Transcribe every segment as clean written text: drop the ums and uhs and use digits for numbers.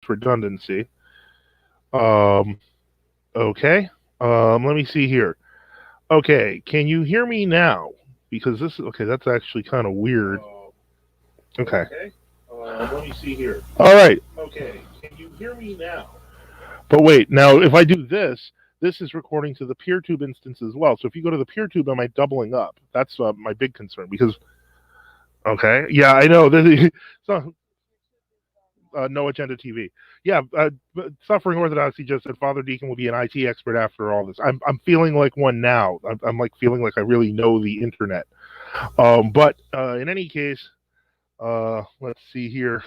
redundancy. Okay. Let me see here. Okay, can you hear me now? Because this is okay. That's actually kind of weird. Okay. Let me see here. All right. Okay, can you hear me now? But wait, now if I do this, this is recording to the PeerTube instance as well. So if you go to the PeerTube, am I doubling up? That's my big concern because. Okay. Yeah, I know. So, No Agenda TV. Yeah, Suffering Orthodoxy just said Father Deacon will be an IT expert after all this. I'm feeling like one now. I'm like feeling like I really know the internet. But in any case, let's see here.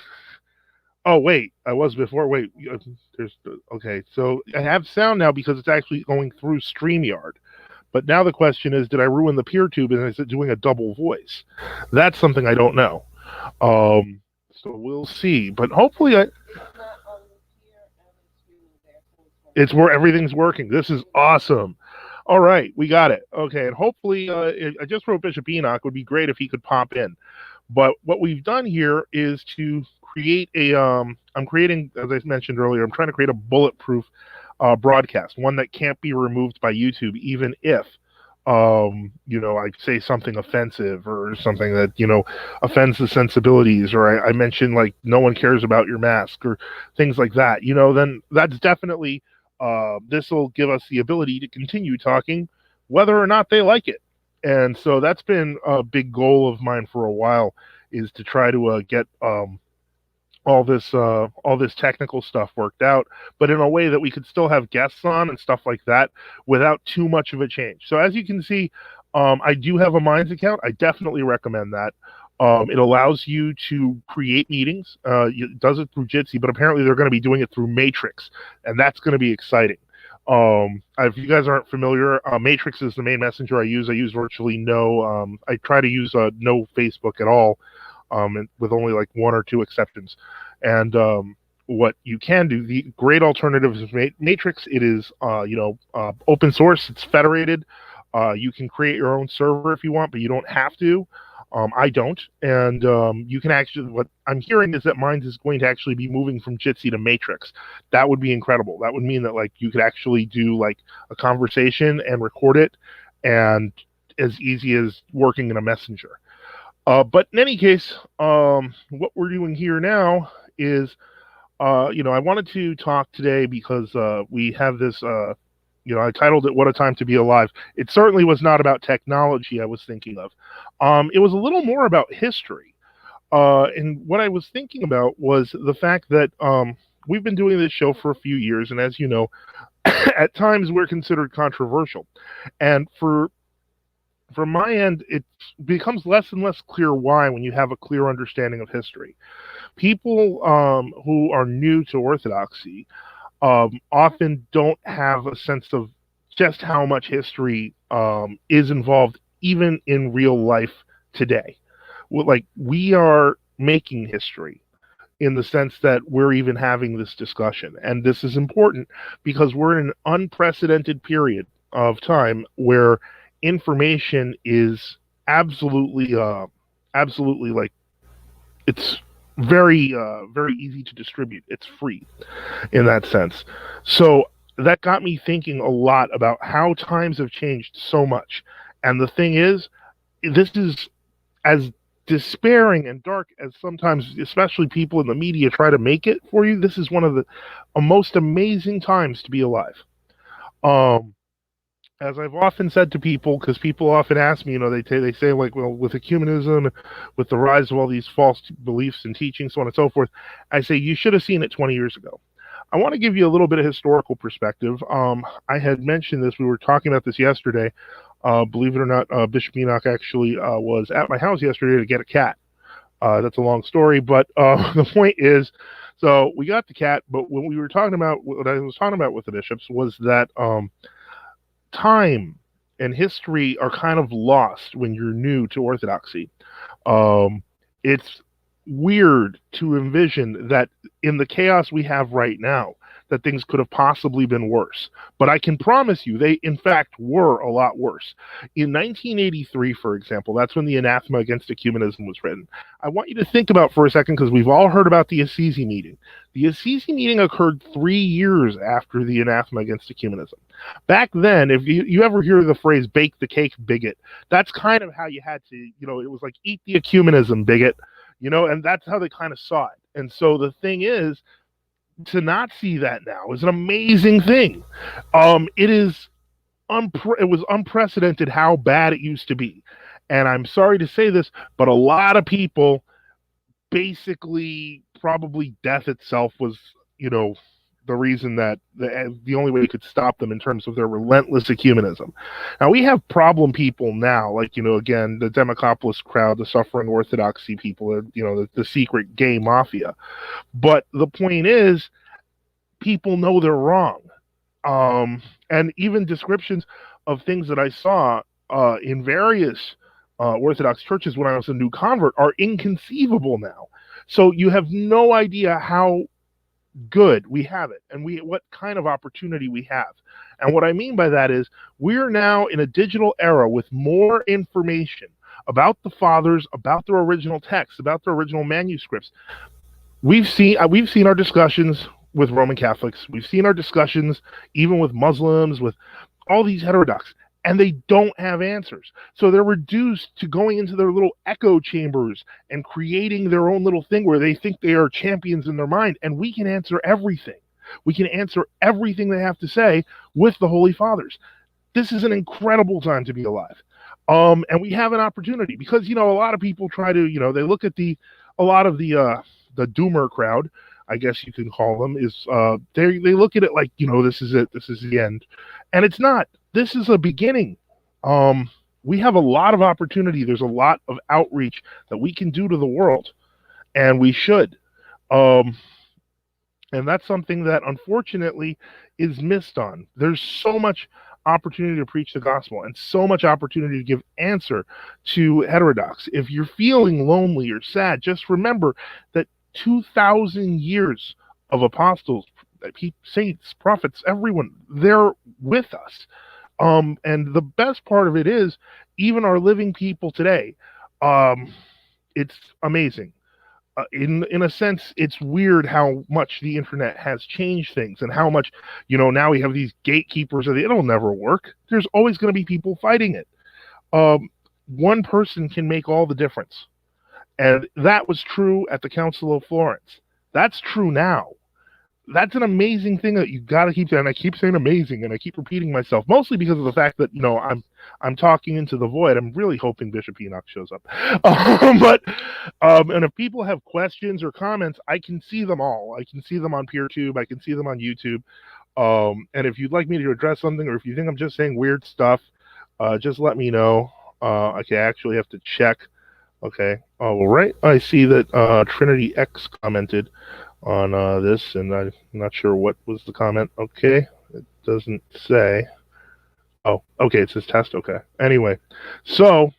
Oh wait, I was before. Wait, there's okay. So I have sound now because it's actually going through StreamYard. But now the question is, did I ruin the PeerTube and is it doing a double voice? That's something I don't know. So we'll see. But hopefully, it's where everything's working. This is awesome. All right, we got it. Okay, and hopefully, I just wrote Bishop Enoch. It would be great if he could pop in. But what we've done here is to create a. I'm creating, as I mentioned earlier, I'm trying to create a bulletproof broadcast, one that can't be removed by YouTube, even if I say something offensive or something that, offends the sensibilities, or I mention like no one cares about your mask or things like that, then that's definitely, this will give us the ability to continue talking whether or not they like it. And so that's been a big goal of mine for a while, is to try to get all this technical stuff worked out, but in a way that we could still have guests on and stuff like that without too much of a change. So as you can see, I do have a Minds account. I definitely recommend that. It allows you to create meetings. It does it through Jitsi, but apparently they're going to be doing it through Matrix, and that's going to be exciting. If you guys aren't familiar, Matrix is the main messenger I use. I use virtually no. I try to use no Facebook at all. And with only like one or two exceptions. And what you can do, the great alternative is Matrix. It is, open source. It's federated. You can create your own server if you want, but you don't have to. I don't. And you can actually, what I'm hearing is that Minds is going to actually be moving from Jitsi to Matrix. That would be incredible. That would mean that like you could actually do like a conversation and record it, and as easy as working in a messenger. But in any case, what we're doing here now is, I wanted to talk today because we have this, I titled it "What a Time to Be Alive." It certainly was not about technology I was thinking of. It was a little more about history. And what I was thinking about was the fact that we've been doing this show for a few years, and as you know, at times we're considered controversial. And from my end, it becomes less and less clear why when you have a clear understanding of history. People who are new to Orthodoxy often don't have a sense of just how much history is involved, even in real life today. Like, we are making history in the sense that we're even having this discussion. And this is important because we're in an unprecedented period of time where information is absolutely like, it's very very easy to distribute. It's free in that sense. So that got me thinking a lot about how times have changed so much. And the thing is, this is as despairing and dark as sometimes, especially people in the media, try to make it for you. This is one of the most amazing times to be alive. As I've often said to people, because people often ask me, they say like, well, with ecumenism, with the rise of all these false beliefs and teachings, so on and so forth, I say you should have seen it 20 years ago. I want to give you a little bit of historical perspective. I had mentioned this. We were talking about this yesterday. Believe it or not, Bishop Enoch actually was at my house yesterday to get a cat. That's a long story, but the point is, so we got the cat, but what I was talking about with the bishops was that time and history are kind of lost when you're new to Orthodoxy. It's weird to envision that in the chaos we have right now, that things could have possibly been worse. But I can promise you, they in fact were a lot worse. In 1983, for example, that's when the anathema against ecumenism was written. I want you to think about for a second, because we've all heard about the Assisi meeting. The Assisi meeting occurred 3 years after the anathema against ecumenism. Back then, if you ever hear the phrase bake the cake, bigot, that's kind of how you had to, it was like eat the ecumenism, bigot, and that's how they kind of saw it. And so the thing is, to not see that now is an amazing thing. It is it was unprecedented how bad it used to be. And I'm sorry to say this, but a lot of people basically probably death itself was, the reason that the only way you could stop them in terms of their relentless ecumenism. Now we have problem people now, like, again, the Democopolis crowd, the suffering orthodoxy people, the secret gay mafia. But the point is, people know they're wrong. And even descriptions of things that I saw in various Orthodox churches when I was a new convert are inconceivable now. So you have no idea how good we have it and what kind of opportunity we have. And what I mean by that is we're now in a digital era with more information about the fathers, about their original texts, about their original manuscripts. We've seen our discussions with Roman Catholics. We've seen our discussions even with Muslims, with all these heterodox, and they don't have answers. So they're reduced to going into their little echo chambers and creating their own little thing where they think they are champions in their mind, and we can answer everything. We can answer everything they have to say with the Holy Fathers. This is an incredible time to be alive. And we have an opportunity because, a lot of people try to, they look at a lot of the doomer crowd, I guess you can call them, is they look at it like, this is it, this is the end. And it's not. This is a beginning. We have a lot of opportunity. There's a lot of outreach that we can do to the world, and we should. And that's something that unfortunately is missed on. There's so much opportunity to preach the gospel and so much opportunity to give answer to heterodox. If you're feeling lonely or sad, just remember that 2,000 years of apostles, saints, prophets, everyone, they're with us. And the best part of it is, even our living people today, it's amazing. In a sense, it's weird how much the internet has changed things and how much, now we have these gatekeepers. It'll never work. There's always going to be people fighting it. One person can make all the difference. And that was true at the Council of Florence. That's true now. That's an amazing thing that you got to keep saying. And I keep saying amazing, and I keep repeating myself, mostly because of the fact that I'm talking into the void. I'm really hoping Bishop Enoch shows up. And if people have questions or comments, I can see them all. I can see them on PeerTube. I can see them on YouTube. And if you'd like me to address something, or if you think I'm just saying weird stuff, just let me know. Okay, I actually have to check. Okay. All right. I see that Trinity X commented on this, and I'm not sure what was the comment. Okay, it doesn't say. Oh, okay, it says test. Okay. Anyway, so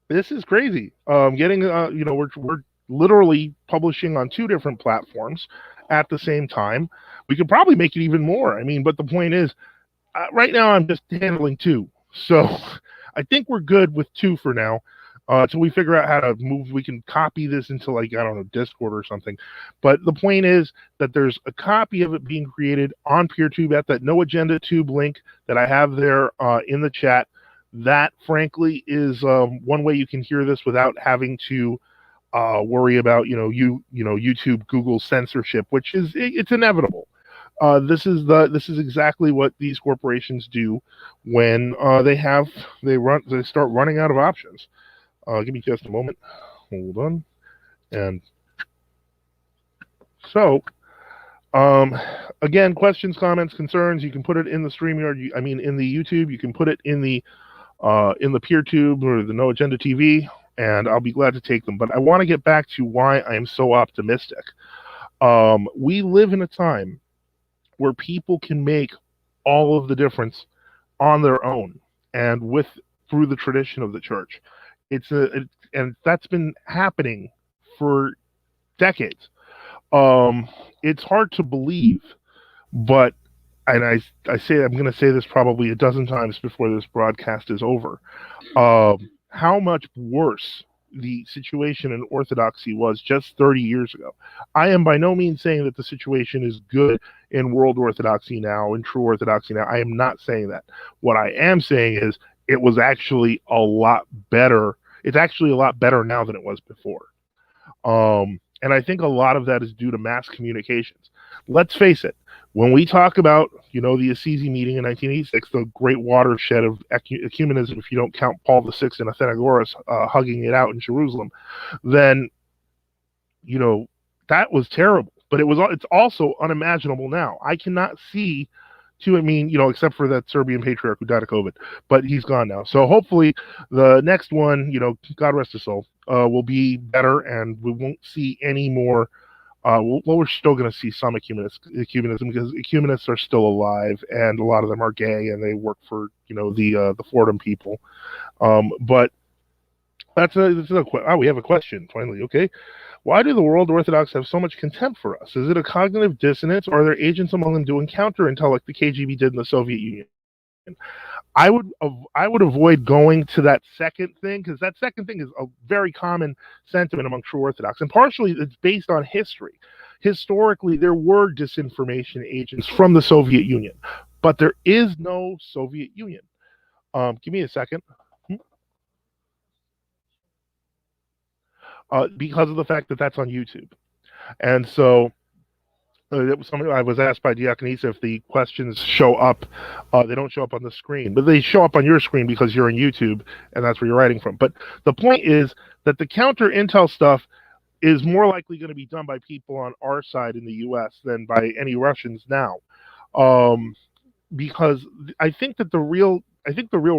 this is crazy. Getting we're literally publishing on 2 different platforms at the same time. We could probably make it even more. I mean, but the point is, right now I'm just handling 2, so I think we're good with 2 for now. Until we figure out how to move, we can copy this into, like, I don't know, Discord or something. But the point is that there's a copy of it being created on PeerTube at that No Agenda Tube link that I have there in the chat. That, frankly, is one way you can hear this without having to worry about, YouTube, Google censorship, which is it's inevitable. This is exactly what these corporations do when they start running out of options. Give me just a moment. Hold on. And so, again, questions, comments, concerns, you can put it in the StreamYard. In the YouTube. You can put it in the PeerTube or the No Agenda TV, and I'll be glad to take them. But I want to get back to why I am so optimistic. We live in a time where people can make all of the difference on their own and through the tradition of the church. And that's been happening for decades. It's hard to believe But and I say I'm going to say this probably a dozen times before this broadcast is over. How much worse the situation in Orthodoxy was just 30 years ago. I am by no means saying that the situation is good in world Orthodoxy now, in true Orthodoxy now. I am not saying that. What I am saying is it was actually a lot better. It's actually a lot better now than it was before. And I think a lot of that is due to mass communications. Let's face it, when we talk about, the Assisi meeting in 1986, the great watershed of ecumenism, if you don't count Paul VI and Athenagoras hugging it out in Jerusalem, then, that was terrible. But it's also unimaginable now. I cannot see except for that Serbian patriarch who died of COVID, but he's gone now. So hopefully the next one, God rest his soul, will be better, and we won't see any more. We're still going to see some ecumenism because ecumenists are still alive, and a lot of them are gay, and they work for the Fordham people. But we have a question finally. Okay, why do the world Orthodox have so much contempt for us? Is it a cognitive dissonance, or are there agents among them doing counterintel like the KGB did in the Soviet Union? I would avoid going to that second thing, because that second thing is a very common sentiment among true Orthodox, and partially it's based on history. Historically, there were disinformation agents from the Soviet Union, but there is no Soviet Union. Give me a second. Because of the fact that that's on YouTube. And so I was asked by Diakonisa if the questions show up. They don't show up on the screen, but they show up on your screen because you're on YouTube, and that's where you're writing from. But the point is that the counter intel stuff is more likely going to be done by people on our side in the U.S. than by any Russians now. Because I think the real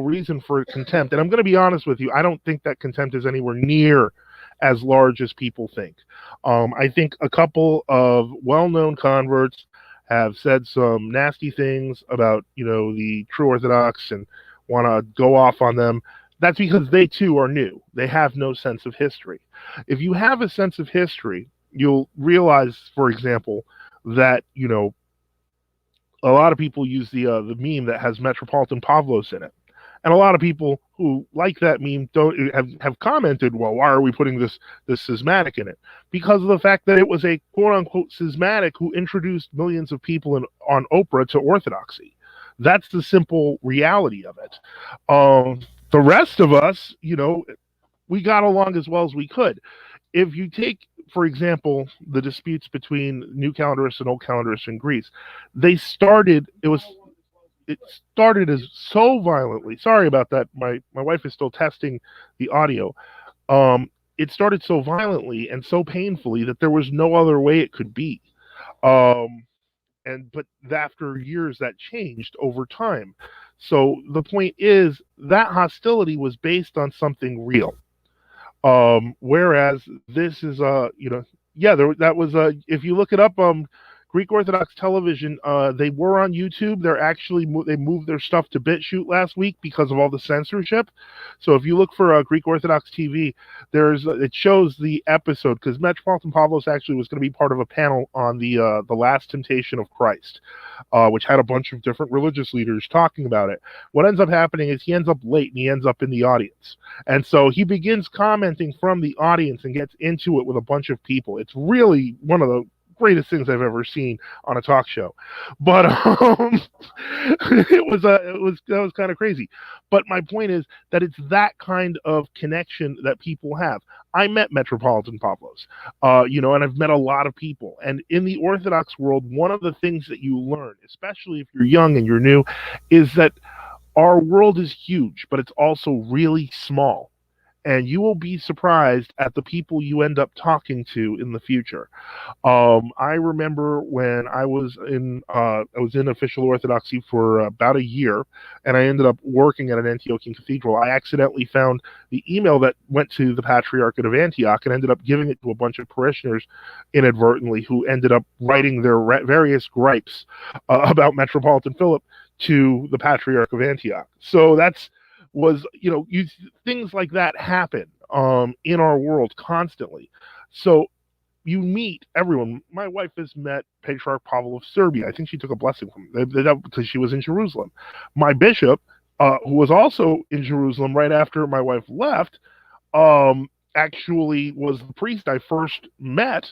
reason for contempt, and I'm going to be honest with you, I don't think that contempt is anywhere near as large as people think. I think a couple of well-known converts have said some nasty things about, the true Orthodox and want to go off on them. That's because they too are new. They have no sense of history. If you have a sense of history, you'll realize, for example, that, a lot of people use the meme that has Metropolitan Pavlos in it. And a lot of people who like that meme have commented, well, why are we putting this schismatic in it? Because of the fact that it was a quote-unquote schismatic who introduced millions of people on Oprah to Orthodoxy. That's the simple reality of it. The rest of us, we got along as well as we could. If you take, for example, the disputes between New Calendarists and Old Calendarists in Greece, it started as so violently. Sorry about that. My wife is still testing the audio. It started so violently and so painfully that there was no other way it could be. But after years, that changed over time. So the point is that hostility was based on something real. Whereas this is that was if you look it up, Greek Orthodox television, they were on YouTube. They moved their stuff to BitChute last week because of all the censorship. So if you look for Greek Orthodox TV, it shows the episode, because Metropolitan Pavlos actually was going to be part of a panel on the Last Temptation of Christ, which had a bunch of different religious leaders talking about it. What ends up happening is he ends up late and he ends up in the audience, and so he begins commenting from the audience and gets into it with a bunch of people. It's really one of the greatest things I've ever seen on a talk show, but that was kind of crazy. But my point is that it's that kind of connection that people have. I met Metropolitan Pavlos, and I've met a lot of people. And in the Orthodox world, one of the things that you learn, especially if you're young and you're new, is that our world is huge, but it's also really small. And you will be surprised at the people you end up talking to in the future. I remember when I was in official Orthodoxy for about a year, and I ended up working at an Antiochian cathedral. I accidentally found the email that went to the Patriarchate of Antioch and ended up giving it to a bunch of parishioners inadvertently, who ended up writing their various gripes about Metropolitan Philip to the Patriarch of Antioch. So things like that happen in our world constantly. So you meet everyone. My wife has met Patriarch Pavel of Serbia. I think she took a blessing from him because she was in Jerusalem. My bishop, who was also in Jerusalem right after my wife left, actually was the priest I first met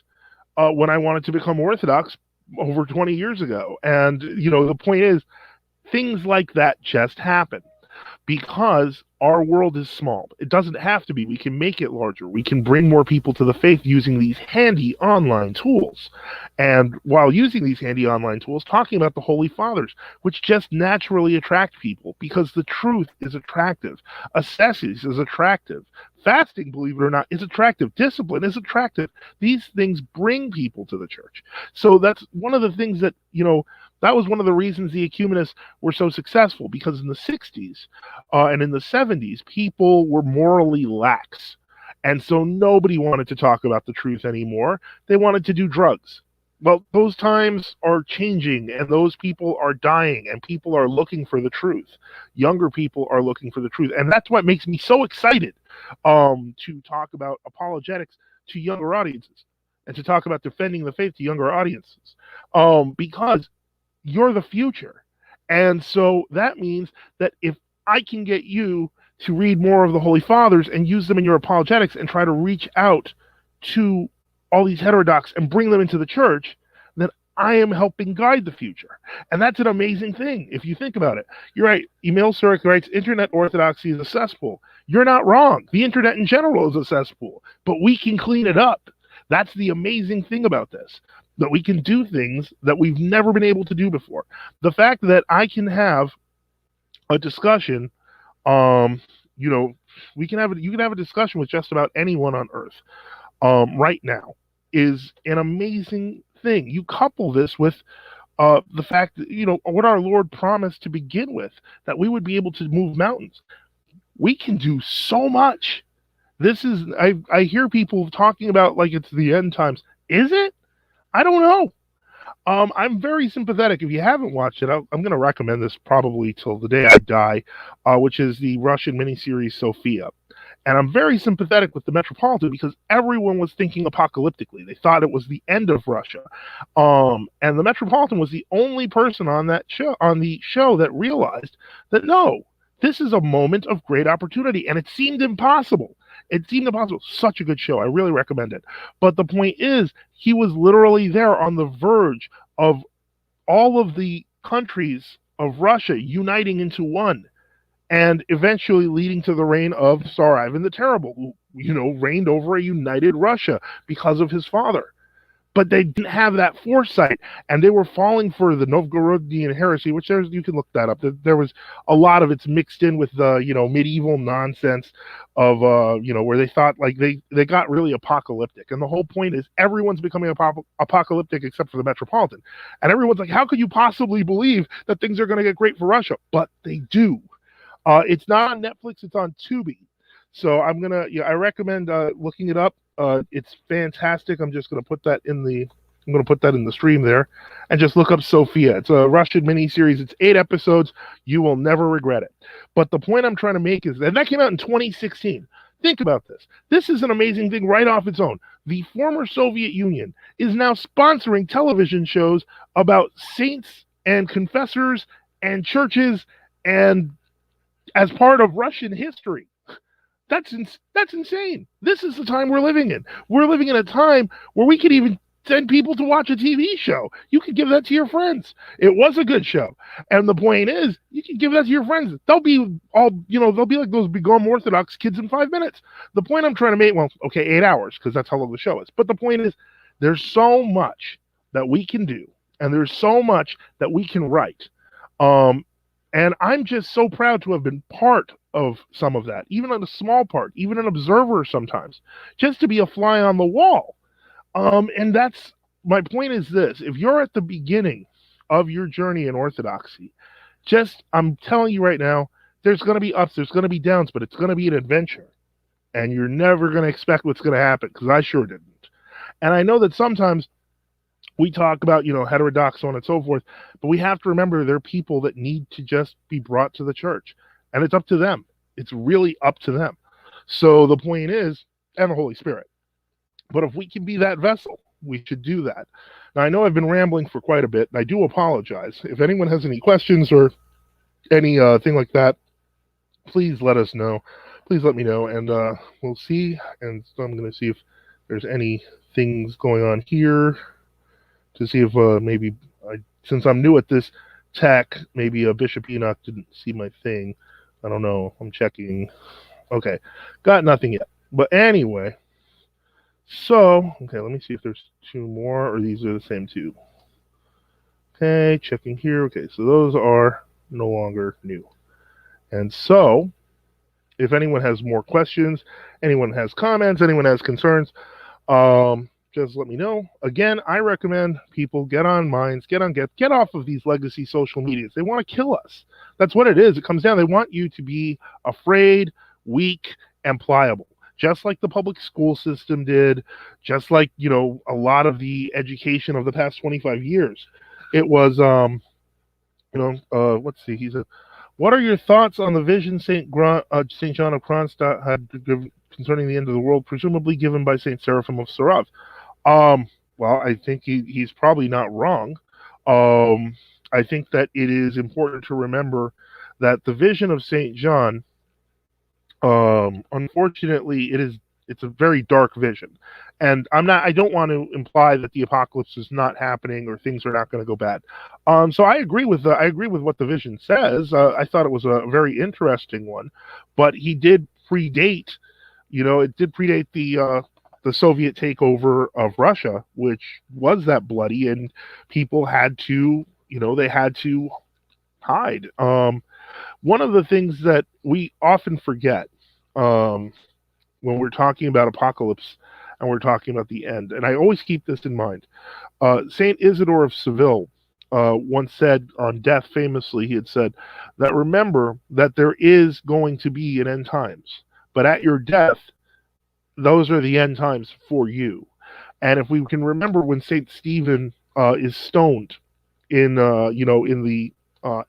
when I wanted to become Orthodox over 20 years ago. And, the point is, things like that just happen because our world is small. It doesn't have to be. We can make it larger. We can bring more people to the faith using these handy online tools. And while using these handy online tools, talking about the Holy Fathers, which just naturally attract people because the truth is attractive. Ascesis is attractive. Fasting, believe it or not, is attractive. Discipline is attractive. These things bring people to the church. So that's one of the things that, that was one of the reasons the ecumenists were so successful, because in the 60s and in the 70s, people were morally lax. And so nobody wanted to talk about the truth anymore. They wanted to do drugs. Well, those times are changing, and those people are dying, and people are looking for the truth. Younger people are looking for the truth. And that's what makes me so excited to talk about apologetics to younger audiences and to talk about defending the faith to younger audiences. Because you're the future. And so that means that if I can get you to read more of the Holy Fathers and use them in your apologetics and try to reach out to all these heterodox and bring them into the church, then I am helping guide the future. And that's an amazing thing if you think about it. You're right. Emil Surik writes, internet orthodoxy is a cesspool. You're not wrong. The internet in general is a cesspool, but we can clean it up. That's the amazing thing about this, that we can do things that we've never been able to do before. The fact that I can have a discussion, you can have a discussion with just about anyone on earth right now is an amazing thing. You couple this with the fact that, what our Lord promised to begin with, that we would be able to move mountains. We can do so much. I hear people talking about like it's the end times. Is it? I don't know. I'm very sympathetic. If you haven't watched it, I'm going to recommend this probably till the day I die, which is the Russian miniseries Sophia. And I'm very sympathetic with the Metropolitan because everyone was thinking apocalyptically. They thought it was the end of Russia. And the Metropolitan was the only person on the show that realized that no, this is a moment of great opportunity. And it seemed impossible. Such a good show. I really recommend it. But the point is, he was literally there on the verge of all of the countries of Russia uniting into one, and eventually leading to the reign of Tsar Ivan the Terrible, who, reigned over a united Russia because of his father. But they didn't have that foresight, and they were falling for the Novgorodian heresy, which you can look that up. There was a lot of it's mixed in with the, medieval nonsense of, where they thought like they got really apocalyptic. And the whole point is everyone's becoming apocalyptic except for the Metropolitan. And everyone's like, how could you possibly believe that things are going to get great for Russia? But they do. It's not on Netflix, it's on Tubi. So I recommend looking it up. It's fantastic. I'm just going to put that in the stream there, and just look up Sophia. It's a Russian miniseries. It's 8 episodes. You will never regret it. But the point I'm trying to make is that came out in 2016. Think about this. This is an amazing thing right off its own. The former Soviet Union is now sponsoring television shows about saints and confessors and churches, and as part of Russian history. That's insane. This is the time we're living in. We're living in a time where we could even send people to watch a TV show. You could give that to your friends. It was a good show. And the point is, you can give that to your friends. They'll be like those begone Orthodox kids in 5 minutes. The point I'm trying to make, 8 hours, because that's how long the show is. But the point is, there's so much that we can do, and there's so much that we can write. And I'm just so proud to have been part of some of that, even on a small part, even an observer sometimes, just to be a fly on the wall. And that's my point is this. If you're at the beginning of your journey in Orthodoxy, I'm telling you right now, there's going to be ups, there's going to be downs, but it's going to be an adventure. And you're never going to expect what's going to happen, because I sure didn't. And I know that sometimes we talk about, heterodox, so on and so forth, but we have to remember there are people that need to just be brought to the church, and it's up to them. It's really up to them. So the point is, and the Holy Spirit. But if we can be that vessel, we should do that. Now, I know I've been rambling for quite a bit, and I do apologize. If anyone has any questions or any thing like that, please let us know. Please let me know, and we'll see. And so I'm going to see if there's any things going on here to see if maybe, since I'm new at this tech, maybe Bishop Enoch didn't see my thing. I don't know. I'm checking. Okay, got nothing yet. But anyway, so, okay, let me see if there's two more, or these are the same two. Okay, checking here. Okay, so those are no longer new. And so, if anyone has more questions, anyone has comments, anyone has concerns, just let me know. Again, I recommend people get on Minds, get off of these legacy social medias. They want to kill us. That's what it is. It comes down. They want you to be afraid, weak, and pliable. Just like the public school system did, just like, a lot of the education of the past 25 years. It was, let's see, he said, what are your thoughts on the vision St. John of Kronstadt had concerning the end of the world, presumably given by St. Seraphim of Sarov? Well, I think he's probably not wrong. I think that it is important to remember that the vision of St. John, unfortunately, it's a very dark vision. And I don't want to imply that the apocalypse is not happening or things are not going to go bad. So I agree with what the vision says. I thought it was a very interesting one, but he did predate, the Soviet takeover of Russia, which was that bloody, and people had to, they had to hide. One of the things that we often forget, when we're talking about apocalypse and we're talking about the end, and I always keep this in mind, Saint Isidore of Seville once said on death, famously, he had said that remember that there is going to be an end times, but at your death, those are the end times for you. And if we can remember when Saint Stephen is stoned in the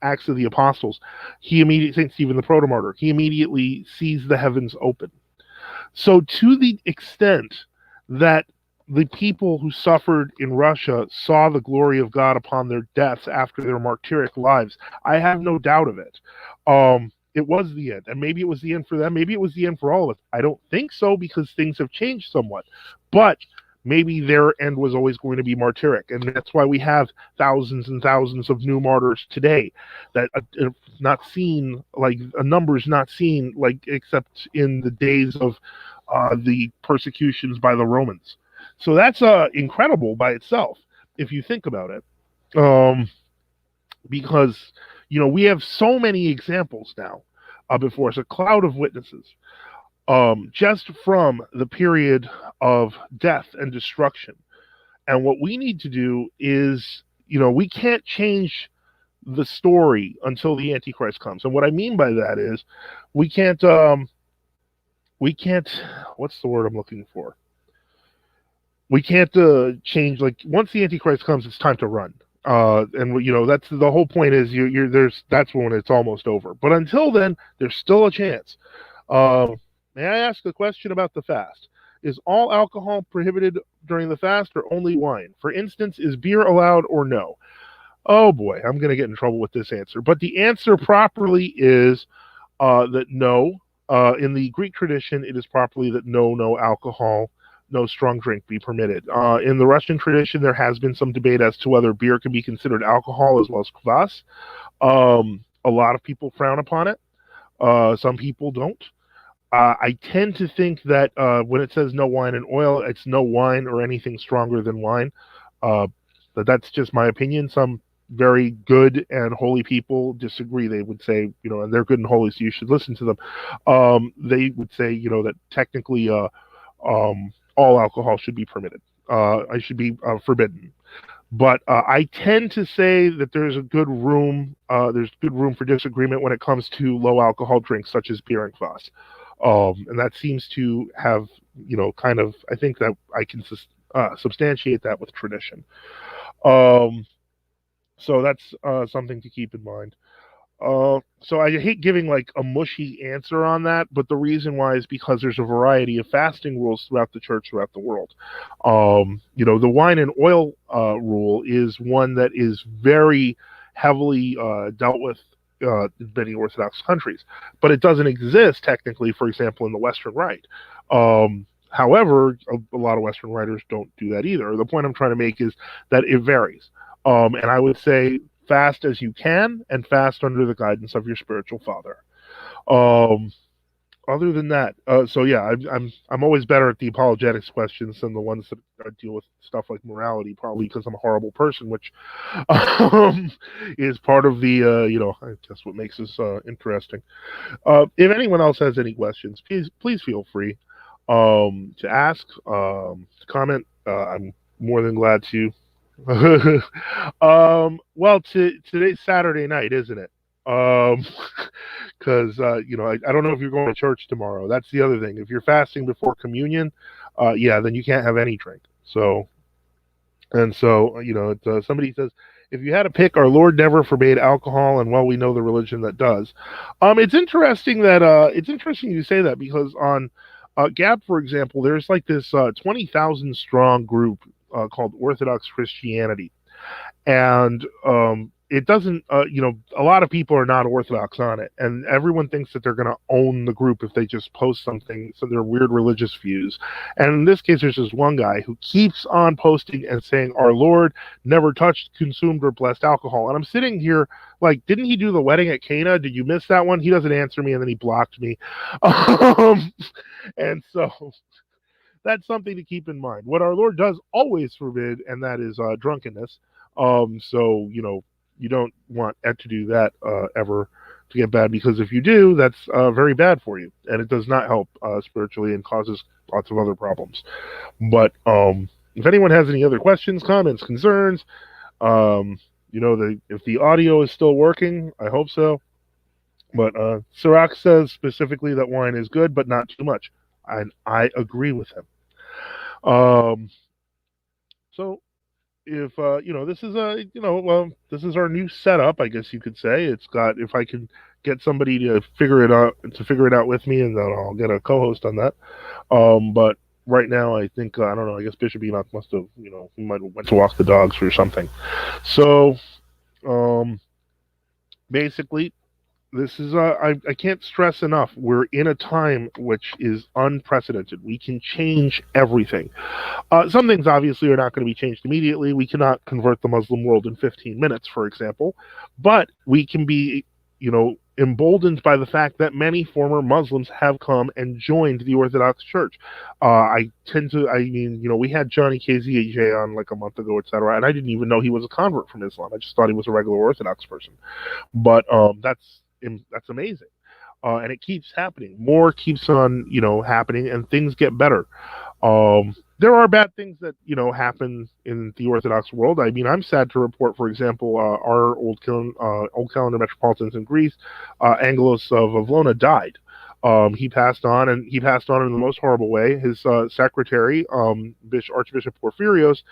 Acts of the Apostles, Saint Stephen the Protomartyr, he immediately sees the heavens open. So to the extent that the people who suffered in Russia saw the glory of God upon their deaths after their martyric lives, I have no doubt of it. It was the end, and maybe it was the end for them. Maybe it was the end for all of us. I don't think so, because things have changed somewhat. But maybe their end was always going to be martyric, and that's why we have thousands and thousands of new martyrs today. That not seen, like a numbers not seen, like except in the days of the persecutions by the Romans. So that's incredible by itself, if you think about it. Because we have so many examples now before us, a cloud of witnesses, just from the period of death and destruction. And what we need to do is, we can't change the story until the Antichrist comes. And what I mean by that is we can't, what's the word I'm looking for? We can't change, like, once the Antichrist comes, it's time to run. And that's the whole point, is that's when it's almost over. But until then, there's still a chance. May I ask a question about the fast? Is all alcohol prohibited during the fast, or only wine? For instance, is beer allowed or no? Oh boy, I'm going to get in trouble with this answer. But the answer properly is that no. In the Greek tradition, it is properly that no alcohol, no strong drink be permitted. In the Russian tradition, there has been some debate as to whether beer can be considered alcohol as well as kvass. A lot of people frown upon it. Some people don't. I tend to think that when it says no wine and oil, it's no wine or anything stronger than wine. But that's just my opinion. Some very good and holy people disagree. They would say, and they're good and holy, so you should listen to them. They would say, that technically all alcohol should be permitted. I should be forbidden. But I tend to say that there's good room for disagreement when it comes to low alcohol drinks such as beer and kvass. And that seems to have, kind of, I think that I can substantiate that with tradition. So that's something to keep in mind. So I hate giving like a mushy answer on that, but the reason why is because there's a variety of fasting rules throughout the church, throughout the world. The wine and oil rule is one that is very heavily dealt with in many Orthodox countries, but it doesn't exist technically, for example, in the Western Rite. However, a lot of Western writers don't do that either. The point I'm trying to make is that it varies. And I would say fast as you can and fast under the guidance of your spiritual father. Um, Other than that, so yeah, I'm always better at the apologetics questions than the ones that deal with stuff like morality, probably because I'm a horrible person, which um, is part of the I guess what makes this interesting. If anyone else has any questions, please feel free to ask, to comment. I'm more than glad to. Well, today's Saturday night, isn't it? Um, because I don't know if you're going to church tomorrow. That's the other thing. If you're fasting before communion, yeah, then you can't have any drink. Somebody says, if you had to pick, our Lord never forbade alcohol, and well, we know the religion that does. It's interesting you say that because on Gap, for example, there's like this 20,000 strong group called Orthodox Christianity, and it doesn't. A lot of people are not Orthodox on it, and everyone thinks that they're going to own the group if they just post something. So they're weird religious views, and in this case, there's this one guy who keeps on posting and saying, "Our Lord never touched, consumed, or blessed alcohol." And I'm sitting here like, didn't he do the wedding at Cana? Did you miss that one? He doesn't answer me, and then he blocked me. And so that's something to keep in mind. What our Lord does always forbid, and that is drunkenness. You don't want to do that ever to get bad, because if you do, that's very bad for you, and it does not help spiritually and causes lots of other problems. But if anyone has any other questions, comments, concerns, if the audio is still working, I hope so. But Sirach says specifically that wine is good, but not too much. And I agree with him. So if this is our new setup, I guess you could say. It's got, if I can get somebody to figure it out with me, and then I'll get a co-host on that. But right now, I think I don't know. I guess Bishop Enoch must have, he might have went to walk the dogs or something. So basically, this is I can't stress enough. We're in a time which is unprecedented. We can change everything. Some things obviously are not going to be changed immediately. We cannot convert the Muslim world in 15 minutes, for example, but we can be, emboldened by the fact that many former Muslims have come and joined the Orthodox Church. We had Johnny KZJ on like a month ago, etc., and I didn't even know he was a convert from Islam. I just thought he was a regular Orthodox person. But that's amazing. And it keeps happening. More keeps on, happening, and things get better. There are bad things that, happen in the Orthodox world. I mean, I'm sad to report, for example, our old calendar metropolitans in Greece, Angelos of Avlona, died. He passed on, and he passed on in the most horrible way. His secretary, Archbishop Porphyrios,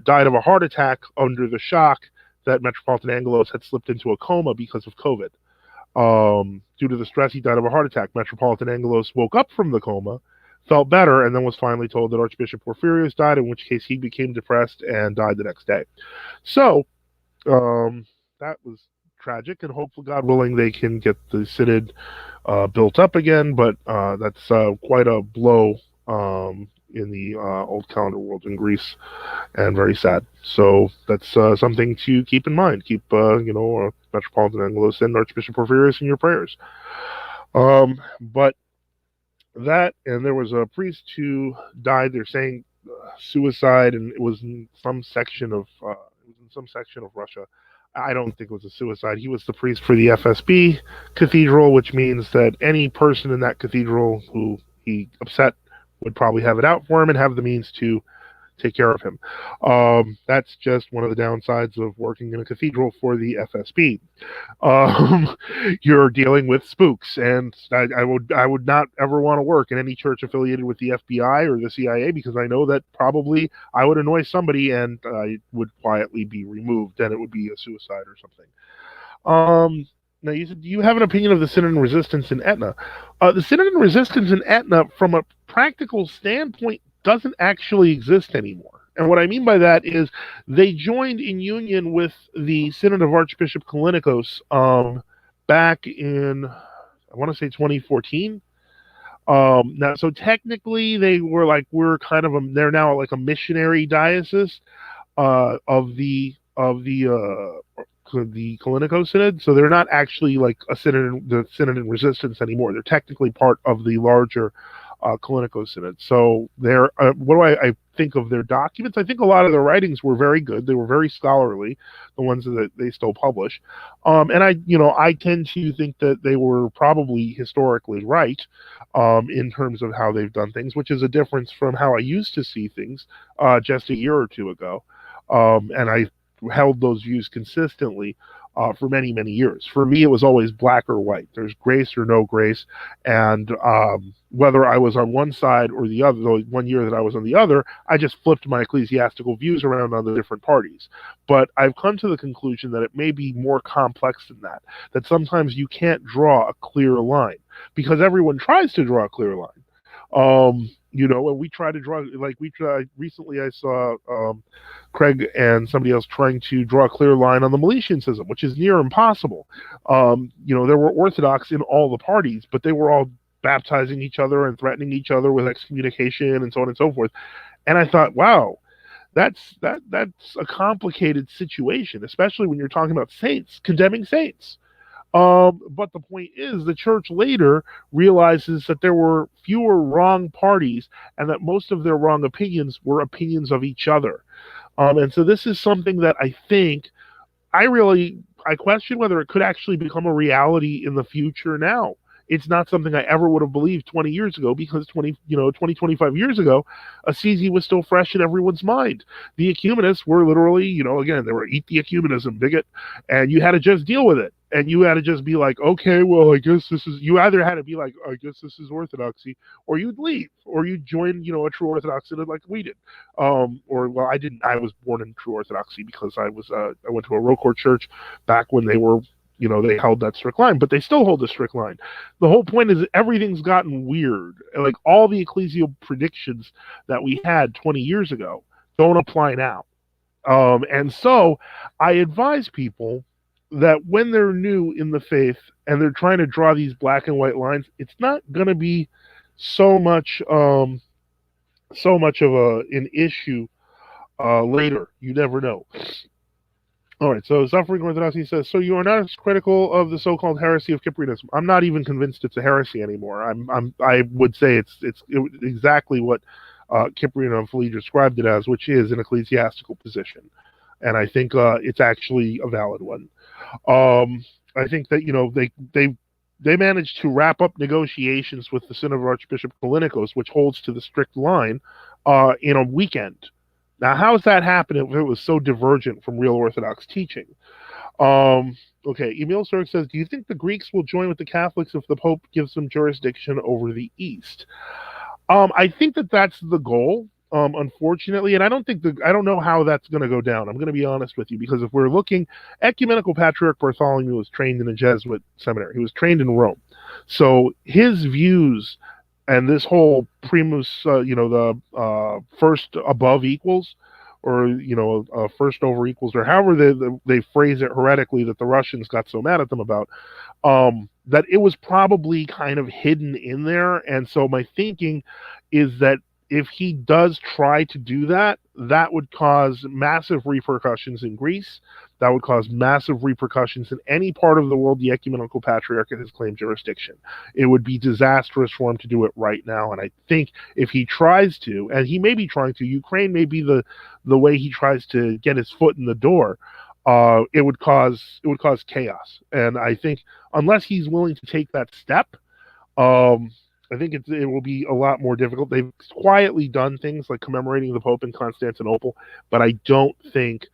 died of a heart attack under the shock that Metropolitan Angelos had slipped into a coma because of COVID. Due to the stress, he died of a heart attack. Metropolitan Angelos woke up from the coma, felt better, and then was finally told that Archbishop Porphyrios died, in which case he became depressed and died the next day. So, that was tragic, and hopefully, God willing, they can get the synod built up again, but that's quite a blow in the old calendar world in Greece, and very sad. So that's something to keep in mind. Keep, Metropolitan Angelos and Archbishop Porphyrios in your prayers. But that, and there was a priest who died. They're saying suicide, and it was in some section of Russia. I don't think it was a suicide. He was the priest for the FSB cathedral, which means that any person in that cathedral who he upset would probably have it out for him and have the means to take care of him. That's just one of the downsides of working in a cathedral for the FSB. You're dealing with spooks, and I would not ever want to work in any church affiliated with the FBI or the CIA, because I know that probably I would annoy somebody and I would quietly be removed, and it would be a suicide or something. Now, you said, do you have an opinion of the Synod and resistance in Etna? The Synod and resistance in Etna, from a practical standpoint, doesn't actually exist anymore. And what I mean by that is they joined in union with the Synod of Archbishop Callinicos back in, I want to say 2014. Now, so technically, they were like, they're now like a missionary diocese of the Callinicos Synod, so they're not actually like the Synod in resistance anymore. They're technically part of the larger Callinicos Synod. So they're what do I think of their documents? I think a lot of their writings were very good. They were very scholarly, the ones that they still publish. And I tend to think that they were probably historically right in terms of how they've done things, which is a difference from how I used to see things just a year or two ago. And I held those views consistently for many, many years. For me, it was always black or white. There's grace or no grace. And whether I was on one side or the other, the 1 year that I was on the other, I just flipped my ecclesiastical views around on the different parties. But I've come to the conclusion that it may be more complex than that, that sometimes you can't draw a clear line because everyone tries to draw a clear line. And we try to draw, like recently I saw Craig and somebody else trying to draw a clear line on the Meletian schism, which is near impossible. There were Orthodox in all the parties, but they were all baptizing each other and threatening each other with excommunication and so on and so forth. And I thought, wow, that's a complicated situation, especially when you're talking about saints, condemning saints. But the point is, the church later realizes that there were fewer wrong parties and that most of their wrong opinions were opinions of each other. And so this is something that I think I question whether it could actually become a reality in the future now. It's not something I ever would have believed 20 years ago because 25 years ago, Assisi was still fresh in everyone's mind. The ecumenists were literally, again, they were eat the ecumenism, bigot, and you had to just deal with it. And you had to just be like, okay, well, I guess you either had to be like, I guess this is orthodoxy, or you'd leave, or you'd join, a true Orthodox synod like we did. I didn't, I was born in true Orthodoxy because I went to a Rocourt church back when they were, they held that strict line, but they still hold a strict line. The whole point is everything's gotten weird. Like all the ecclesial predictions that we had 20 years ago don't apply now. And so I advise people that when they're new in the faith and they're trying to draw these black and white lines, it's not going to be so much of an issue later. You never know. All right, so Suffering Orthodoxy says, so you are not as critical of the so-called heresy of Cyprianism. I'm not even convinced it's a heresy anymore. I would say it's exactly what Cyprian and Felice described it as, which is an ecclesiastical position. And I think it's actually a valid one. I think that they managed to wrap up negotiations with the Synod of Archbishop Callinicos, which holds to the strict line, in a weekend. Now, how does that happen if it was so divergent from real Orthodox teaching? Okay, Emil Sturck says, do you think the Greeks will join with the Catholics if the Pope gives them jurisdiction over the East? I think that that's the goal. Unfortunately, and I don't know how that's going to go down. I'm going to be honest with you, because if we're looking, Ecumenical Patriarch Bartholomew was trained in a Jesuit seminary. He was trained in Rome. So his views and this whole primus, the first above equals, or first over equals, or however they phrase it heretically, that the Russians got so mad at them about, that it was probably kind of hidden in there. And so my thinking is that if he does try to do that, that would cause massive repercussions in Greece. That would cause massive repercussions in any part of the world the Ecumenical Patriarchate has claimed jurisdiction. It would be disastrous for him to do it right now. And I think if he tries to, and he may be trying to, Ukraine may be the way he tries to get his foot in the door. It would cause chaos. And I think unless he's willing to take that step, I think it will be a lot more difficult. They've quietly done things like commemorating the Pope in Constantinople, but I don't think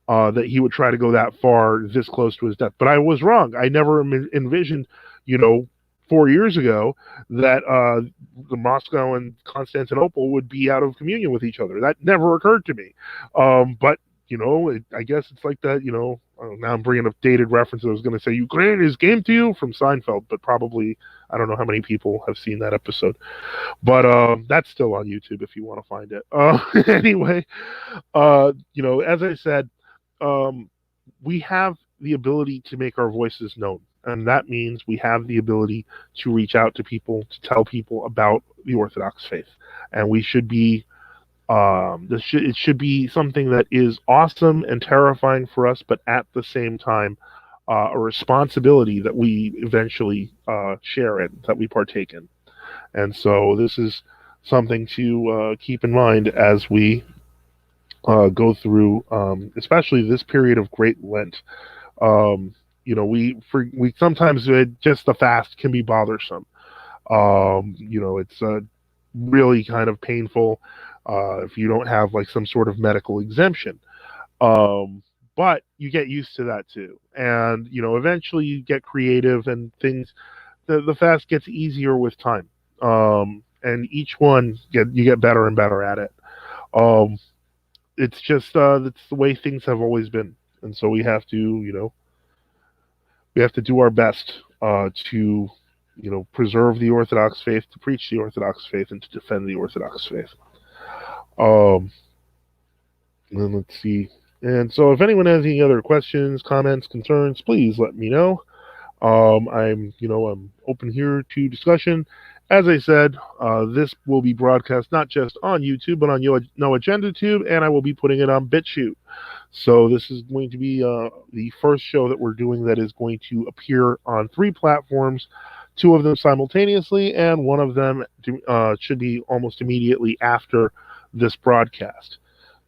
that he would try to go that far this close to his death. But I was wrong. I never envisioned, 4 years ago that the Moscow and Constantinople would be out of communion with each other. That never occurred to me. But I guess it's like that. Now I'm bringing up dated references. I was going to say Ukraine is game to you from Seinfeld, but probably I don't know how many people have seen that episode. But that's still on YouTube if you want to find it. Anyway, as I said, um, we have the ability to make our voices known. And that means we have the ability to reach out to people, to tell people about the Orthodox faith. And we should be, it should be something that is awesome and terrifying for us, but at the same time, a responsibility that we eventually share in, that we partake in. And so this is something to keep in mind as we go through, especially this period of Great Lent. We sometimes just the fast can be bothersome. It's really kind of painful if you don't have like some sort of medical exemption. But you get used to that too, and eventually you get creative and things. The fast gets easier with time, and each one you get better and better at it. It's just that's the way things have always been, and so we have to do our best to preserve the Orthodox faith, to preach the Orthodox faith, and to defend the Orthodox faith. And then let's see. And so if anyone has any other questions, comments, concerns, please let me know. I'm open here to discussion. As I said, this will be broadcast not just on YouTube, but on No Agenda Tube, and I will be putting it on BitChute. So this is going to be the first show that we're doing that is going to appear on 3 platforms, 2 of them simultaneously, and one of them should be almost immediately after this broadcast.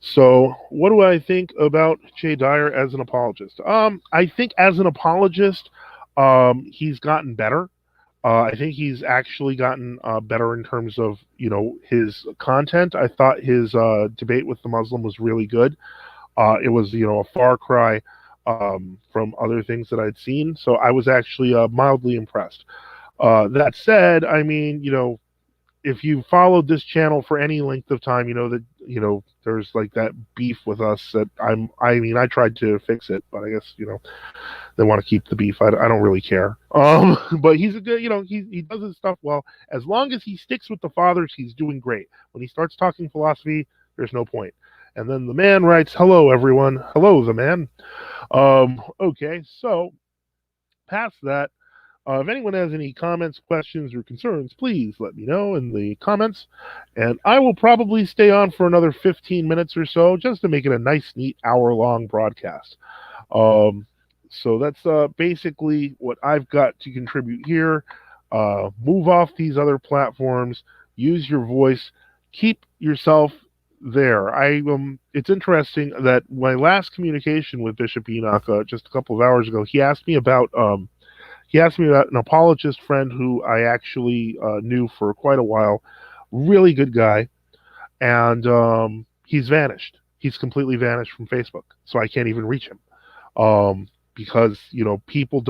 So what do I think about Jay Dyer as an apologist? I think as an apologist, he's gotten better. I think he's actually gotten better in terms of, his content. I thought his debate with the Muslim was really good. It was, a far cry from other things that I'd seen. So I was actually mildly impressed. That said, I mean, if you followed this channel for any length of time, you know that, there's like that beef with us that I tried to fix it, but I guess, they want to keep the beef. I don't really care. But he's a good, he does his stuff well. As long as he sticks with the fathers, he's doing great. When he starts talking philosophy, there's no point. And then the man writes, "Hello, everyone." Hello, the man. Okay, so past that, if anyone has any comments, questions, or concerns, please let me know in the comments. And I will probably stay on for another 15 minutes or so just to make it a nice, neat hour-long broadcast. So that's basically what I've got to contribute here. Move off these other platforms. Use your voice. Keep yourself there. It's interesting that my last communication with Bishop Enoch just a couple of hours ago, he asked me about an apologist friend who I actually knew for quite a while. Really good guy. And he's vanished. He's completely vanished from Facebook. So I can't even reach him. Because, people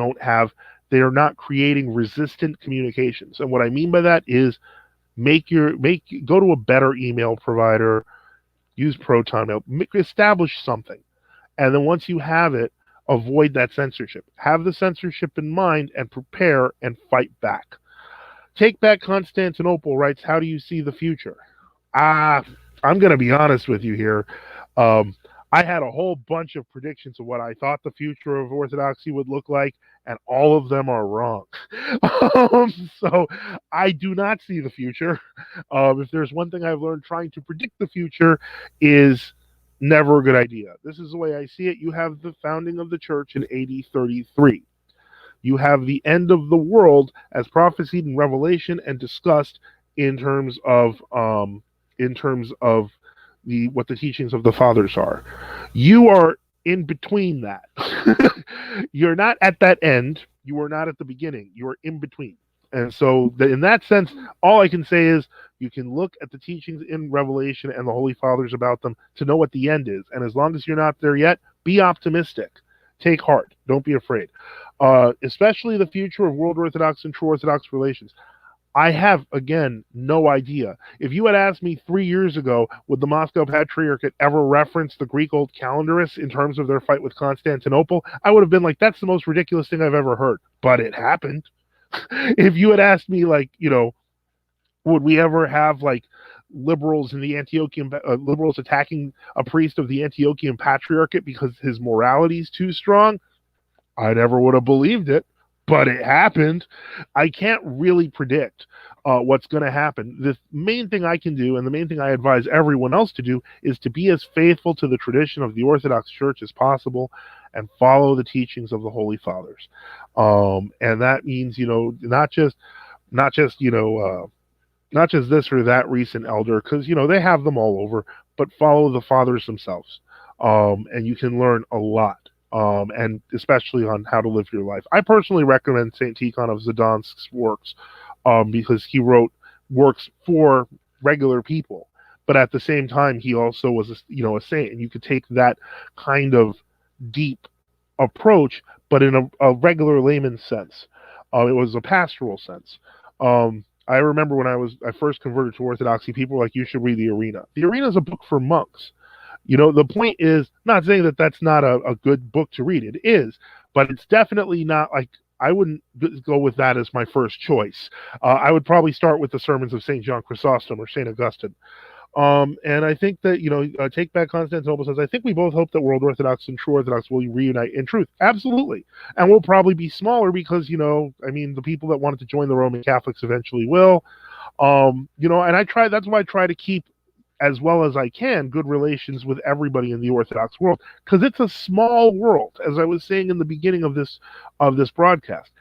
they are not creating resistant communications. And what I mean by that is go to a better email provider, use ProtonMail, establish something. And then once you have it, avoid that censorship. Have the censorship in mind and prepare and fight back. Take Back Constantinople writes, "How do you see the future?" I'm going to be honest with you here. I had a whole bunch of predictions of what I thought the future of Orthodoxy would look like, and all of them are wrong. So I do not see the future. If there's one thing I've learned, trying to predict the future is never a good idea. This is the way I see it. You have the founding of the church in AD 33. You have the end of the world as prophesied in Revelation and discussed in terms of what the teachings of the fathers are. You are in between that. You're not at that end. You are not at the beginning. You are in between. And so in that sense, all I can say is you can look at the teachings in Revelation and the Holy Fathers about them to know what the end is. And as long as you're not there yet, be optimistic. Take heart. Don't be afraid. Especially the future of World Orthodox and True Orthodox relations. I have, again, no idea. If you had asked me 3 years ago, would the Moscow Patriarchate ever reference the Greek Old Calendarists in terms of their fight with Constantinople, I would have been like, that's the most ridiculous thing I've ever heard. But it happened. If you had asked me, like, would we ever have, like, liberals in the Antiochian liberals attacking a priest of the Antiochian Patriarchate because his morality is too strong, I never would have believed it, but it happened. I can't really predict what's going to happen. The main thing I can do, and the main thing I advise everyone else to do, is to be as faithful to the tradition of the Orthodox Church as possible and follow the teachings of the Holy Fathers. And that means, not just, not just this or that recent elder, because, they have them all over, but follow the fathers themselves. And you can learn a lot. And especially on how to live your life. I personally recommend St. Tikhon of Zdansk's works because he wrote works for regular people, but at the same time, he also was a saint, and you could take that kind of deep approach, but in a regular layman's sense. It was a pastoral sense. I remember when I first converted to Orthodoxy, people were like, "You should read the Arena." The Arena is a book for monks. The point is not saying that that's not a good book to read. It is, but it's definitely not like I wouldn't go with that as my first choice. I would probably start with the sermons of St. John Chrysostom or St. Augustine. And I think that, Take Back Constantinople says, I think we both hope that World Orthodox and True Orthodox will reunite in truth. Absolutely. And we'll probably be smaller because, the people that wanted to join the Roman Catholics eventually will. And that's why I try to keep, as well as I can, good relations with everybody in the Orthodox world, because it's a small world. As I was saying in the beginning of this broadcast,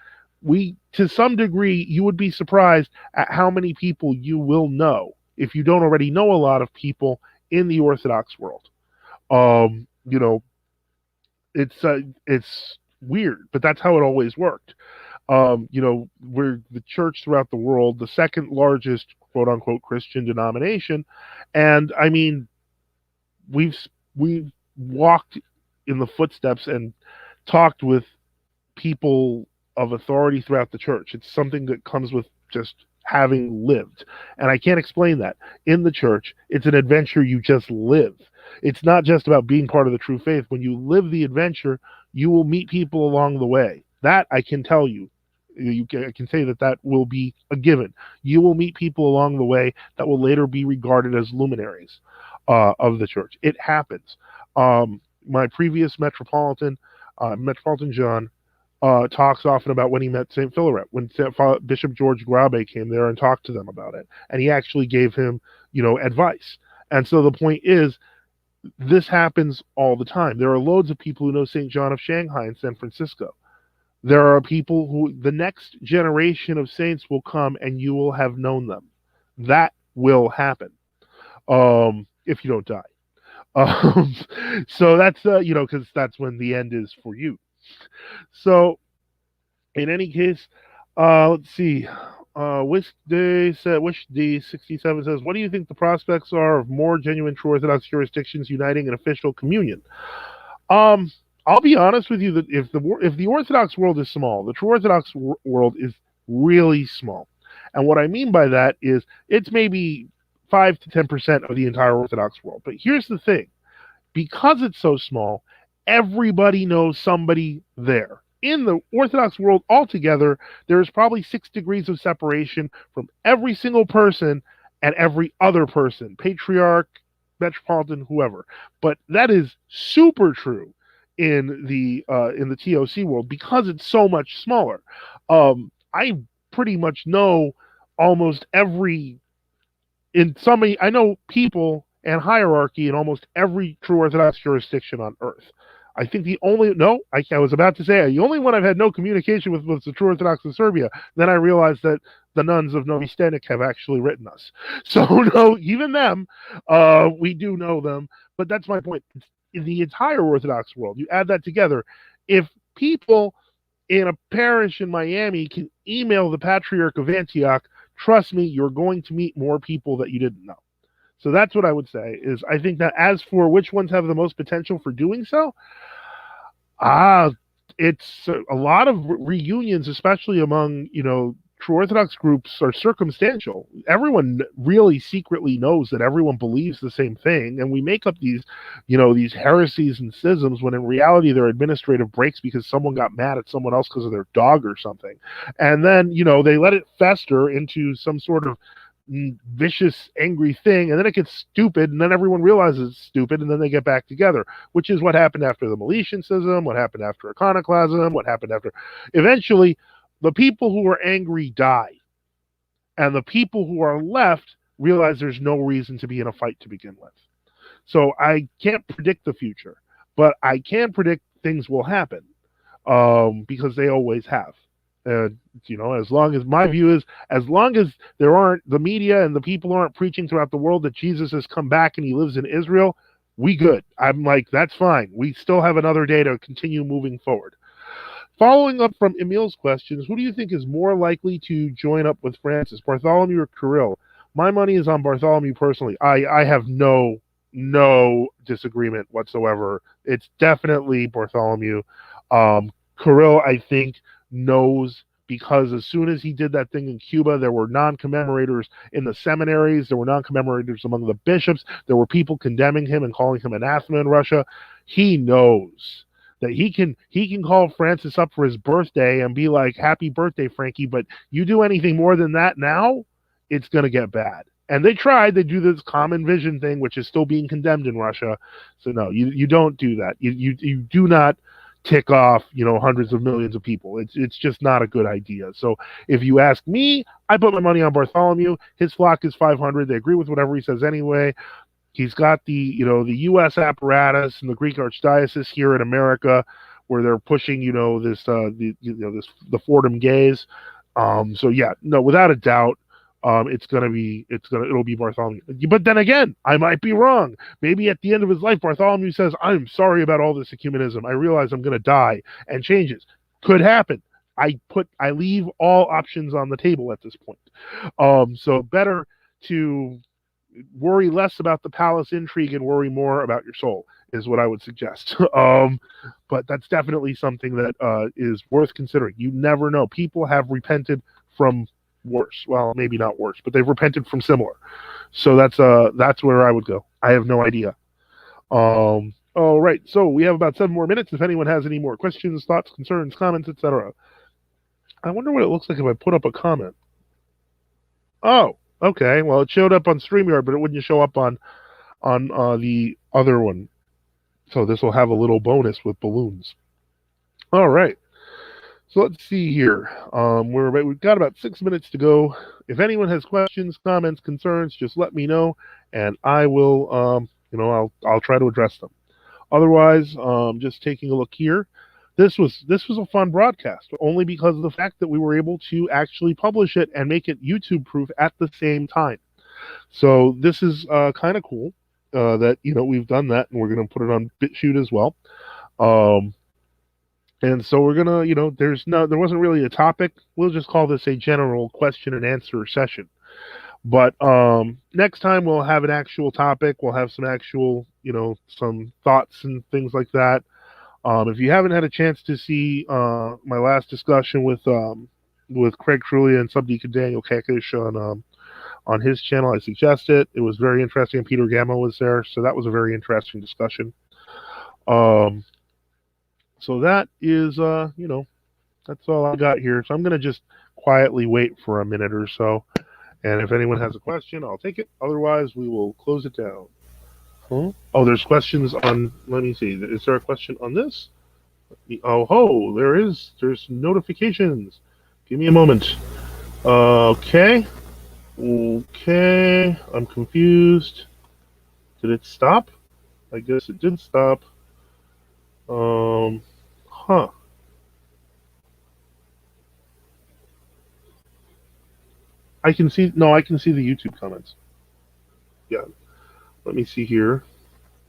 to some degree, you would be surprised at how many people you will know if you don't already know a lot of people in the Orthodox world. It's weird, but that's how it always worked. We're the church throughout the world, the second largest quote unquote Christian denomination. And I mean, we've walked in the footsteps and talked with people of authority throughout the church. It's something that comes with just having lived. And I can't explain that. In the church, it's an adventure you just live. It's not just about being part of the true faith. When you live the adventure, you will meet people along the way. That I can tell you. I can say that will be a given. You will meet people along the way that will later be regarded as luminaries of the church. It happens. My previous Metropolitan John, talks often about when he met St. Philaret, when Bishop George Grabe came there and talked to them about it. And he actually gave him, advice. And so the point is, this happens all the time. There are loads of people who know St. John of Shanghai and San Francisco. There are people who, the next generation of saints will come and you will have known them. That will happen if you don't die. So that's, because that's when the end is for you. So in any case, let's see. Wish D 67 says, what do you think the prospects are of more genuine true Orthodox jurisdictions uniting in official communion? I'll be honest with you that if the Orthodox world is small, the true Orthodox world is really small. And what I mean by that is it's maybe 5 to 10% of the entire Orthodox world. But here's the thing. Because it's so small, everybody knows somebody there. In the Orthodox world altogether, there's probably 6 degrees of separation from every single person and every other person, patriarch, metropolitan, whoever. But that is super true in the TOC world because it's so much smaller. I pretty much know almost every I know people and hierarchy in almost every true Orthodox jurisdiction on earth. I think I was about to say the only one I've had no communication with was the true Orthodox in Serbia. Then I realized that the nuns of Novi Stenik have actually written us. So no, even them, we do know them. But that's my point. In the entire Orthodox world, you add that together, if people in a parish in Miami can email the Patriarch of Antioch, trust me, you're going to meet more people that you didn't know. So that's what I would say, is I think that as for which ones have the most potential for doing so, it's a lot of reunions, especially among, true Orthodox groups are circumstantial. Everyone really secretly knows that everyone believes the same thing, and we make up these, these heresies and schisms when in reality they're administrative breaks because someone got mad at someone else because of their dog or something. And then, they let it fester into some sort of vicious, angry thing, and then it gets stupid, and then everyone realizes it's stupid, and then they get back together, which is what happened after the Meletian schism, what happened after iconoclasm, what happened after. Eventually, the people who are angry die, and the people who are left realize there's no reason to be in a fight to begin with. So I can't predict the future, but I can predict things will happen, because they always have. As long as my view is, as long as there aren't the media and the people aren't preaching throughout the world that Jesus has come back and he lives in Israel, we good. I'm like, that's fine. We still have another day to continue moving forward. Following up from Emil's questions, who do you think is more likely to join up with Francis, Bartholomew or Kirill? My money is on Bartholomew personally. I have no disagreement whatsoever. It's definitely Bartholomew. Kirill, I think, knows, because as soon as he did that thing in Cuba, there were non-commemorators in the seminaries, there were non-commemorators among the bishops, there were people condemning him and calling him anathema in Russia. He knows that he can call Francis up for his birthday and be like, happy birthday, Frankie, but you do anything more than that now, it's going to get bad. And they do this common vision thing, which is still being condemned in Russia. So no, you don't do that. You do not tick off, hundreds of millions of people. It's just not a good idea. So if you ask me, I put my money on Bartholomew. His flock is 500. They agree with whatever he says anyway. He's got the U.S. apparatus and the Greek Archdiocese here in America, where they're pushing, the Fordham gaze. So yeah, no, without a doubt, it'll be Bartholomew. But then again, I might be wrong. Maybe at the end of his life, Bartholomew says, I'm sorry about all this ecumenism. I realize I'm going to die, and changes. Could happen. I leave all options on the table at this point. So better to worry less about the palace intrigue and worry more about your soul is what I would suggest. But that's definitely something that is worth considering. You never know. People have repented from worse. Well, maybe not worse, but they've repented from similar. So that's where I would go. I have no idea. All right. So we have about 7 more minutes. If anyone has any more questions, thoughts, concerns, comments, etc. I wonder what it looks like if I put up a comment. Oh, okay. Well, it showed up on StreamYard, but it wouldn't show up on the other one. So this will have a little bonus with balloons. All right. So let's see here. We've got about 6 minutes to go. If anyone has questions, comments, concerns, just let me know, and I will, I'll try to address them. Otherwise, just taking a look here. This was a fun broadcast, only because of the fact that we were able to actually publish it and make it YouTube proof at the same time. So this is kind of cool that we've done that, and we're going to put it on BitChute as well. And so we're gonna, there wasn't really a topic. We'll just call this a general question and answer session. But next time we'll have an actual topic. We'll have some actual, some thoughts and things like that. If you haven't had a chance to see my last discussion with Craig Trulia and Subdeacon Daniel Kekish on his channel, I suggest it. It was very interesting. Peter Gamma was there, so that was a very interesting discussion. So that is, that's all I got here. So I'm going to just quietly wait for a minute or so. And if anyone has a question, I'll take it. Otherwise, we will close it down. Huh? Oh, there's questions on, let me see. Is there a question on this? There is. There's notifications. Give me a moment. Okay. I'm confused. Did it stop? I guess it did stop. I can see the YouTube comments. Yeah. Let me see here.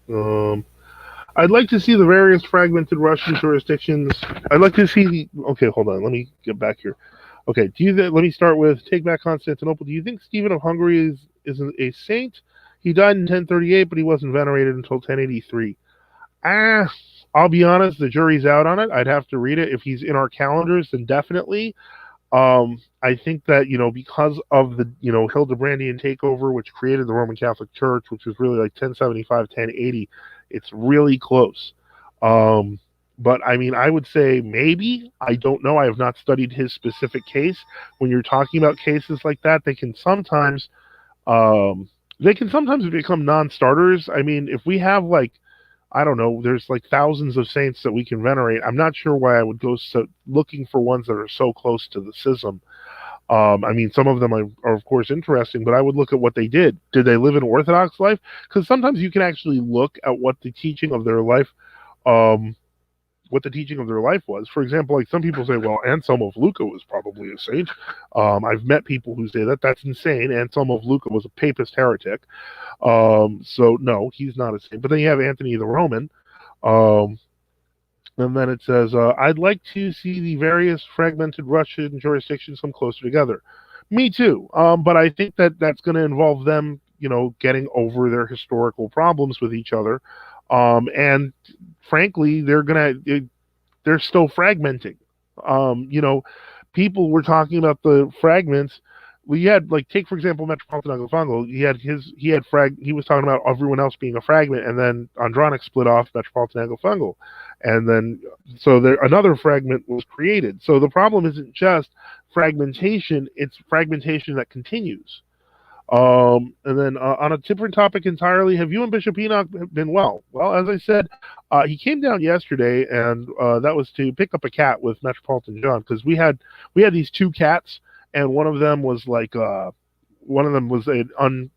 I'd like to see the various fragmented Russian jurisdictions. I'd like to see okay, hold on. Let me get back here. Okay, let me start with take back Constantinople. Do you think Stephen of Hungary is a saint? He died in 1038, but he wasn't venerated until 1083. I'll be honest, the jury's out on it. I'd have to read it. If he's in our calendars, then definitely. I think that, because of the, Hildebrandian takeover, which created the Roman Catholic Church, which was really like 1075, 1080, it's really close. Um, but I mean, I would say maybe. I don't know. I have not studied his specific case. When you're talking about cases like that, um, they can sometimes become non-starters. I mean, if we have like, I don't know, there's like thousands of saints that we can venerate. I'm not sure why I would go looking for ones that are so close to the schism. I mean, some of them are, of course, interesting, but I would look at what they did. Did they live an Orthodox life? Because sometimes you can actually look at um, what the teaching of their life was. For example, like some people say, well, Anselm of Lucca was probably a saint. I've met people who say that. That's insane. Anselm of Lucca was a papist heretic. So no, he's not a saint. But then you have Anthony the Roman. Um, and then it says, I'd like to see the various fragmented Russian jurisdictions come closer together. Me too. But I think that that's going to involve them, getting over their historical problems with each other. And frankly, they're still fragmenting. You know, people were talking about the fragments. We had, like, take for example Metropolitan Aglafango. He was talking about everyone else being a fragment, and then Andronic split off Metropolitan Aglafango, and then so another fragment was created. So the problem isn't just fragmentation; it's fragmentation that continues. And then on a different topic entirely, have you and Bishop Enoch been well? Well, as I said, he came down yesterday, and that was to pick up a cat with Metropolitan John, because we had these two cats, and one of them was an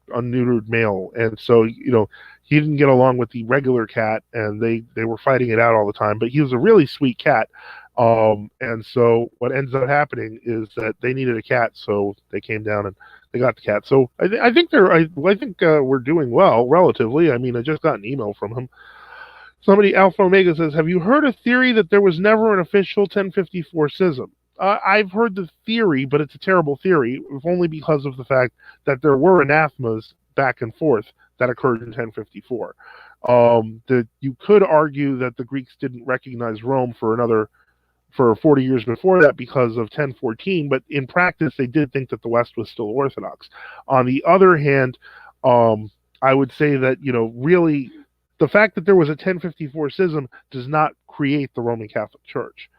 unneutered male, and so he didn't get along with the regular cat, and they were fighting it out all the time. But he was a really sweet cat. And so what ends up happening is that they needed a cat, so they came down and they got the cat. So I think we're doing well relatively. I mean, I just got an email from him. Somebody, Alpha Omega, says, have you heard a theory that there was never an official 1054 schism? I've heard the theory, but it's a terrible theory, only because of the fact that there were anathemas back and forth that occurred in 1054. That you could argue that the Greeks didn't recognize Rome for 40 years before that because of 1014, but in practice they did think that the West was still Orthodox. On the other hand, I would say that, really, the fact that there was a 1054 schism does not create the Roman Catholic Church.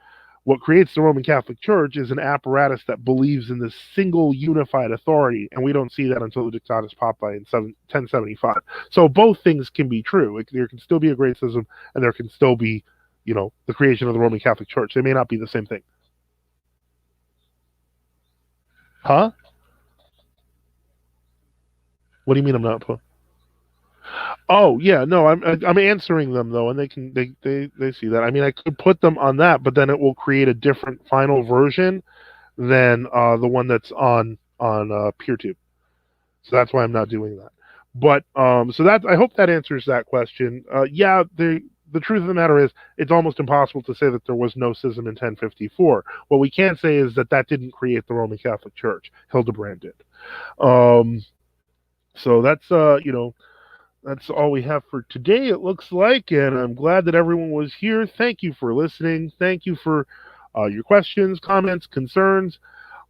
What creates the Roman Catholic Church is an apparatus that believes in this single unified authority, and we don't see that until the Dictatus Papae in 1075. So both things can be true. There can still be a great schism, and there can still be the creation of the Roman Catholic Church. They may not be the same thing. Huh? What do you mean I'm not? Oh yeah, no, I'm answering them though, and they see that. I mean, I could put them on that, but then it will create a different final version than the one that's on PeerTube. So that's why I'm not doing that. But so that, I hope that answers that question. Yeah, the truth of the matter is, it's almost impossible to say that there was no schism in 1054. What we can say is that didn't create the Roman Catholic Church. Hildebrand did. So that's that's all we have for today, it looks like, and I'm glad that everyone was here. Thank you for listening. Thank you for your questions, comments, concerns.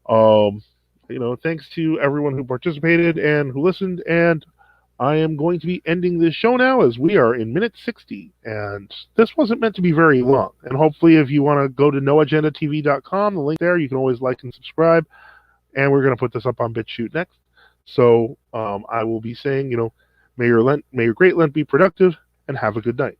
Thanks to everyone who participated and who listened, and I am going to be ending this show now, as we are in minute 60, and this wasn't meant to be very long. And hopefully, if you want to go to noagendatv.com, the link there, you can always like and subscribe, and we're going to put this up on BitChute next. So I will be saying, may your great Lent be productive, and have a good night.